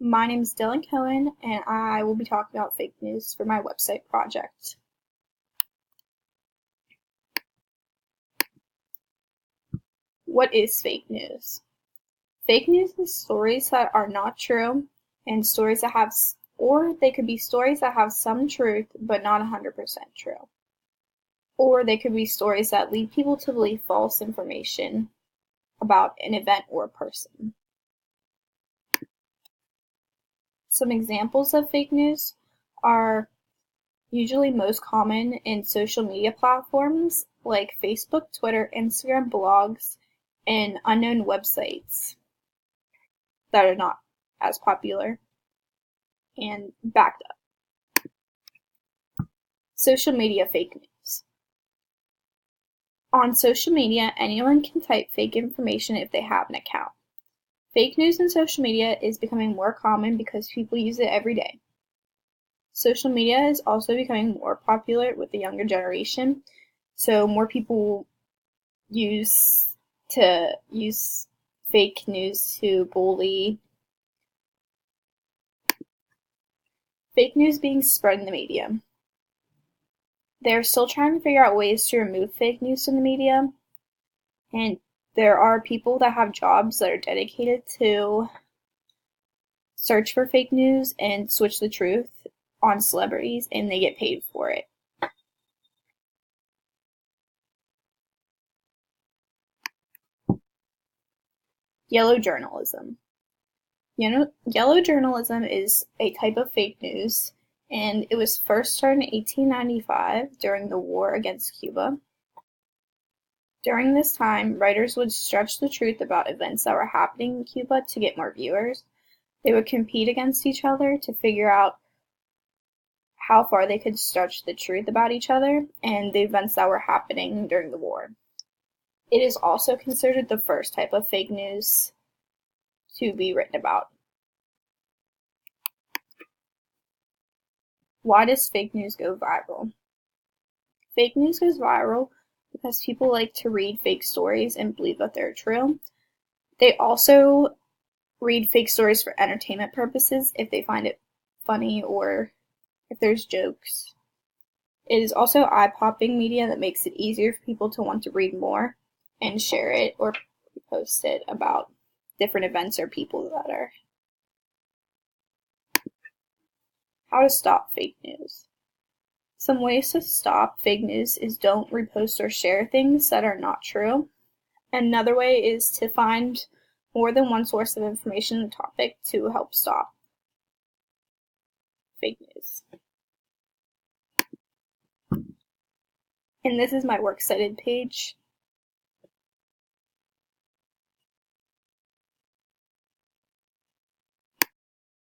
My name is Dylan Cohen, and I will be talking about fake news for my website project. What is fake news? Fake news is stories that are not true, and stories that have, or they could be stories that have some truth but not 100% true. Or they could be stories that lead people to believe false information about an event or a person. Some examples of fake news are usually most common in social media platforms like Facebook, Twitter, Instagram, blogs, and unknown websites that are not as popular and backed up. Social media fake news. On social media, anyone can type fake information if they have an account. Fake news in social media is becoming more common because people use it every day. Social media is also becoming more popular with the younger generation, so more people use fake news to bully. Fake news being spread in the media. They're still trying to figure out ways to remove fake news from the media, and there are people that have jobs that are dedicated to search for fake news and switch the truth on celebrities, and they get paid for it. Yellow journalism. Yellow journalism is a type of fake news, and it was first started in 1895 during the war against Cuba. During this time, writers would stretch the truth about events that were happening in Cuba to get more viewers. They would compete against each other to figure out how far they could stretch the truth about each other and the events that were happening during the war. It is also considered the first type of fake news to be written about. Why does fake news go viral? Fake news goes viral because people like to read fake stories and believe that they're true. They also read fake stories for entertainment purposes if they find it funny or if there's jokes. It is also eye-popping media that makes it easier for people to want to read more and share it or post it about different events or people that are. How to stop fake news. Some ways to stop fake news is don't repost or share things that are not true. Another way is to find more than one source of information on a topic to help stop fake news. And this is my works cited page.